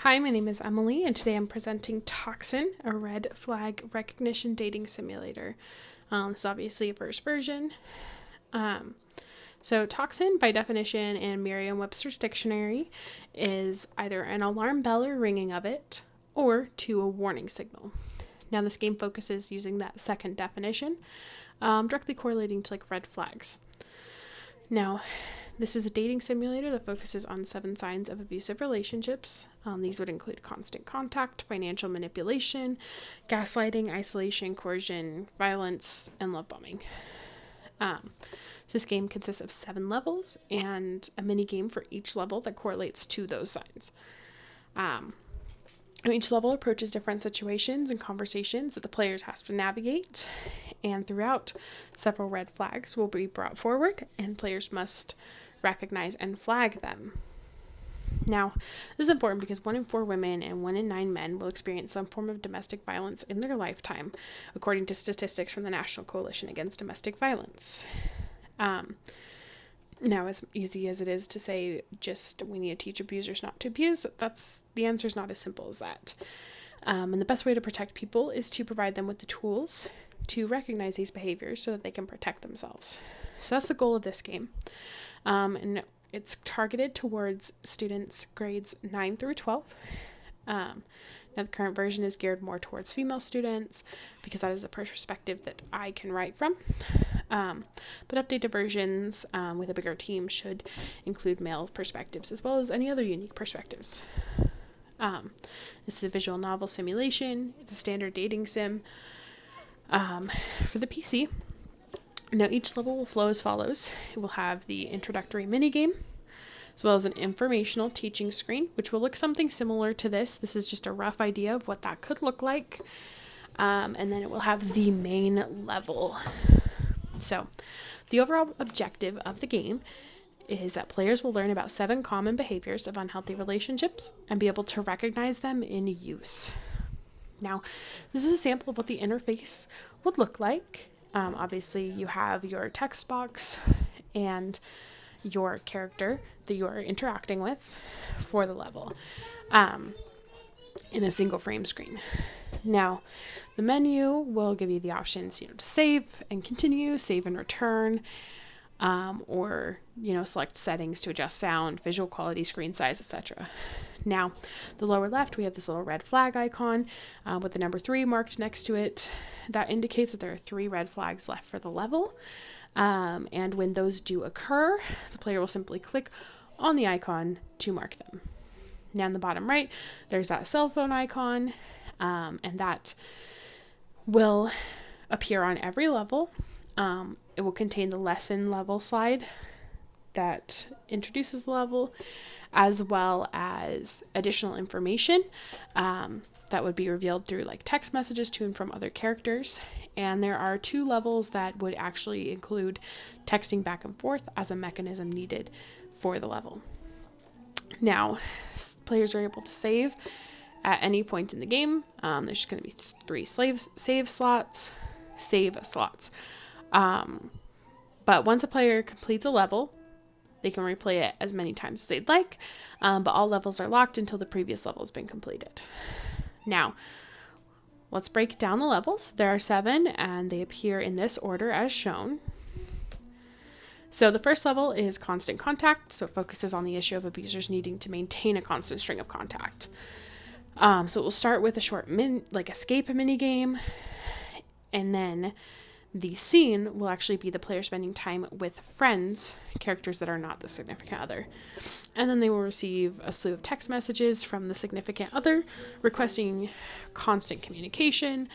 Hi, my name is Emily, and today I'm presenting Tocsin, a red flag recognition dating simulator. This is obviously a first version. So Tocsin, by definition in Merriam-Webster's dictionary, is either an alarm bell or ringing of it, or to a warning signal. Now this game focuses using that second definition, directly correlating to like red flags. Now, this is a dating simulator that focuses on 7 signs of abusive relationships. These would include constant contact, financial manipulation, gaslighting, isolation, coercion, violence, and love bombing. So this game consists of 7 levels and a mini game for each level that correlates to those signs. Each level approaches different situations and conversations that the players have to navigate, and throughout, several red flags will be brought forward, and players must recognize and flag them. Now, this is important because 1 in 4 women and 1 in 9 men will experience some form of domestic violence in their lifetime, according to statistics from the National Coalition Against Domestic Violence. Now, as easy as it is to say just we need to teach abusers not to abuse, the answer is not as simple as that. And the best way to protect people is to provide them with the tools to recognize these behaviors so that they can protect themselves. So that's the goal of this game. And it's targeted towards students grades 9 through 12. Now, the current version is geared more towards female students because that is the perspective that I can write from. But updated versions with a bigger team should include male perspectives as well as any other unique perspectives. This is a visual novel simulation. It's a standard dating sim for the PC. Now, each level will flow as follows. It will have the introductory minigame, as well as an informational teaching screen, which will look something similar to this. This is just a rough idea of what that could look like. And then it will have the main level. So, the overall objective of the game is that players will learn about 7 common behaviors of unhealthy relationships and be able to recognize them in use. Now, this is a sample of what the interface would look like. Obviously, you have your text box and your character that you are interacting with for the level in a single frame screen. Now, the menu will give you the options, to save and continue, save and return, or, select settings to adjust sound, visual quality, screen size, etc. Now, the lower left, we have this little red flag icon with the number 3 marked next to it. That indicates that there are 3 red flags left for the level. And when those do occur, the player will simply click on the icon to mark them. Now, in the bottom right, there's that cell phone icon, and that will appear on every level. It will contain the lesson level slide that introduces the level, as well as additional information that would be revealed through like text messages to and from other characters. And there are 2 levels that would actually include texting back and forth as a mechanism needed for the level. Now, players are able to save at any point in the game. There's just going to be 3 save slots. But once a player completes a level, they can replay it as many times as they'd like, but all levels are locked until the previous level has been completed. Now, let's break down the levels. There are 7, and they appear in this order as shown. So the first level is constant contact, so it focuses on the issue of abusers needing to maintain a constant string of contact. So it will start with a short escape mini game, and then the scene will actually be the player spending time with friends, characters that are not the significant other. And then they will receive a slew of text messages from the significant other requesting constant communication,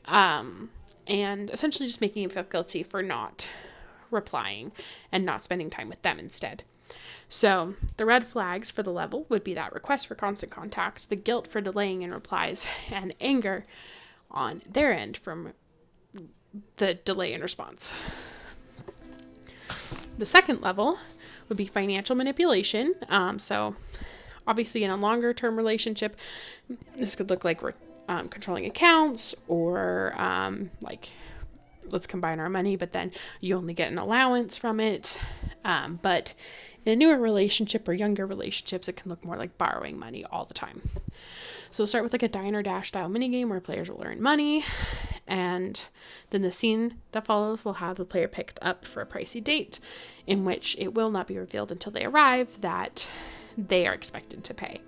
and essentially just making them feel guilty for not replying and not spending time with them instead. So the red flags for the level would be that request for constant contact, the guilt for delaying in replies, and anger on their end from the delay in response. The second level would be financial manipulation. So obviously in a longer term relationship, this could look like controlling accounts, or let's combine our money, but then you only get an allowance from it. But In a newer relationship or younger relationships, it can look more like borrowing money all the time. So we'll start with like a dine or dash style minigame where players will earn money, and then the scene that follows will have the player picked up for a pricey date, in which it will not be revealed until they arrive that they are expected to pay.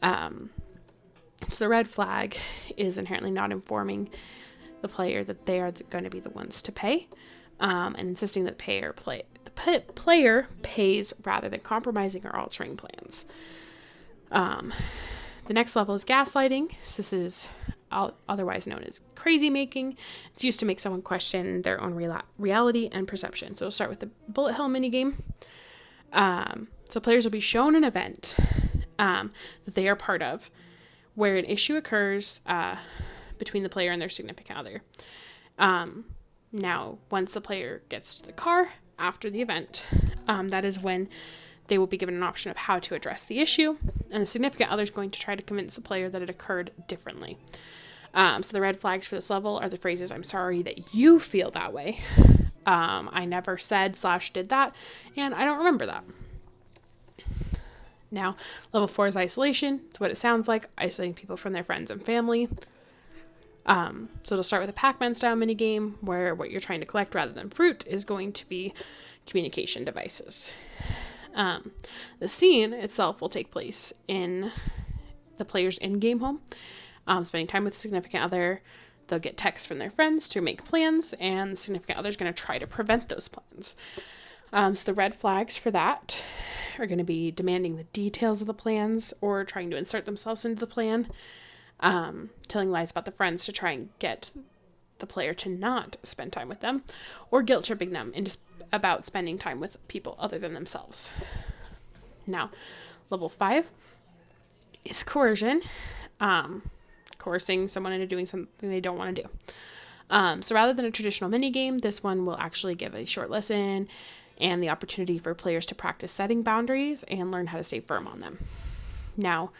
So the red flag is inherently not informing the player that they are going to be the ones to pay, and insisting that the player pays rather than compromising or altering plans. The next level is gaslighting. So this is otherwise known as crazy making. It's used to make someone question their own reality and perception. So we'll start with the bullet hell minigame. So players will be shown an event that they are part of where an issue occurs between the player and their significant other. Now, once the player gets to the car after the event, that is when they will be given an option of how to address the issue, and the significant other is going to try to convince the player that it occurred differently. So the red flags for this level are the phrases, "I'm sorry that you feel that way," "I never said / did that," and "I don't remember that." Now, level 4 is isolation. It's what it sounds like, isolating people from their friends and family. So it'll start with a Pac-Man style minigame where what you're trying to collect rather than fruit is going to be communication devices. The scene itself will take place in the player's in-game home, spending time with a significant other. They'll get texts from their friends to make plans, and the significant other is going to try to prevent those plans. So the red flags for that are going to be demanding the details of the plans or trying to insert themselves into the plan, telling lies about the friends to try and get the player to not spend time with them, or guilt tripping them about spending time with people other than themselves. Now, level 5 is coercion, coercing someone into doing something they don't want to do. So rather than a traditional minigame, this one will actually give a short lesson and the opportunity for players to practice setting boundaries and learn how to stay firm on them. Now,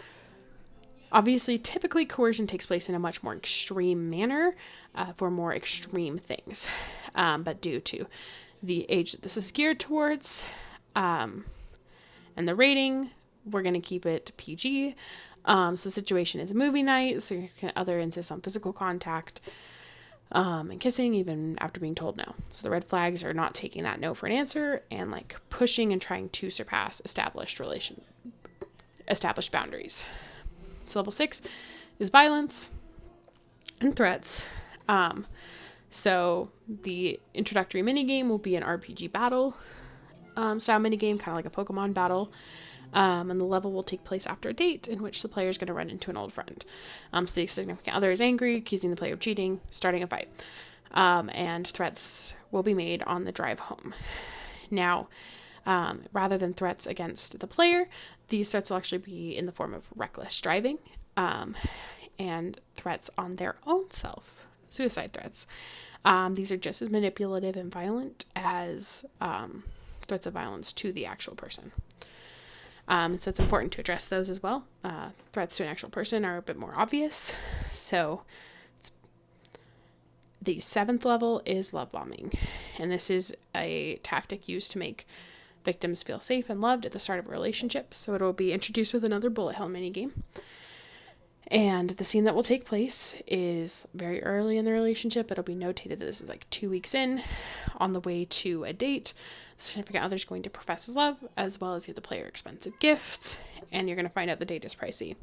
obviously, typically coercion takes place in a much more extreme manner for more extreme things, but due to the age that this is geared towards and the rating, we're going to keep it PG. So the situation is a movie night, so your other insists on physical contact and kissing even after being told no. So the red flags are not taking that no for an answer and like pushing and trying to surpass established boundaries. So level 6 is violence and threats. So the introductory minigame will be an RPG battle style minigame, kind of like a Pokemon battle. And the level will take place after a date in which the player is going to run into an old friend. So the significant other is angry, accusing the player of cheating, starting a fight. And threats will be made on the drive home. Now, rather than threats against the player, these threats will actually be in the form of reckless driving and threats on their own self, suicide threats. These are just as manipulative and violent as threats of violence to the actual person. So it's important to address those as well. Threats to an actual person are a bit more obvious. So the 7th level is love bombing. And this is a tactic used to make victims feel safe and loved at the start of a relationship. So it will be introduced with another bullet hell minigame. And the scene that will take place is very early in the relationship. It'll be notated that this is like 2 weeks in, on the way to a date. The significant other is going to profess his love, as well as give the player expensive gifts, and you're going to find out the date is pricey.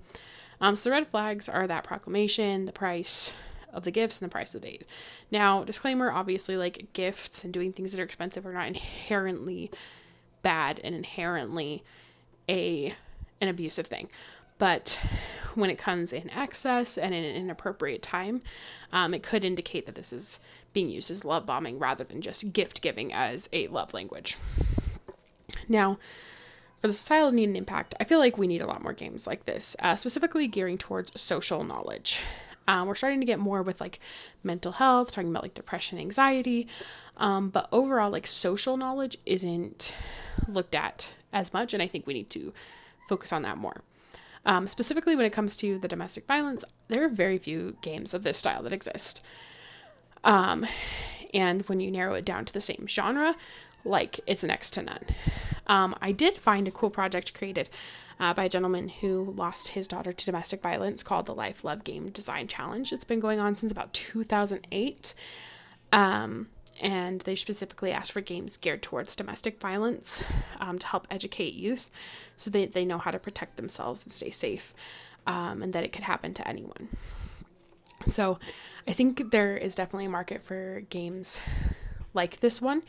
So the red flags are that proclamation, the price of the gifts, and the price of the date. Now, disclaimer, obviously, like gifts and doing things that are expensive are not inherently bad and inherently an abusive thing. But when it comes in excess and in an inappropriate time, it could indicate that this is being used as love bombing rather than just gift giving as a love language. Now, for the societal need and impact, I feel like we need a lot more games like this, specifically gearing towards social knowledge. We're starting to get more with like mental health, talking about like depression, anxiety, but overall like social knowledge isn't looked at as much, and I think we need to focus on that more. Specifically when it comes to the domestic violence, there are very few games of this style that exist. And when you narrow it down to the same genre, like it's next to none. I did find a cool project created by a gentleman who lost his daughter to domestic violence called the Life Love Game Design Challenge. It's been going on since about 2008. And they specifically asked for games geared towards domestic violence to help educate youth so that they know how to protect themselves and stay safe, and that it could happen to anyone. So I think there is definitely a market for games like this one,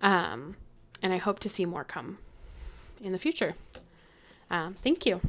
and I hope to see more come in the future. Thank you.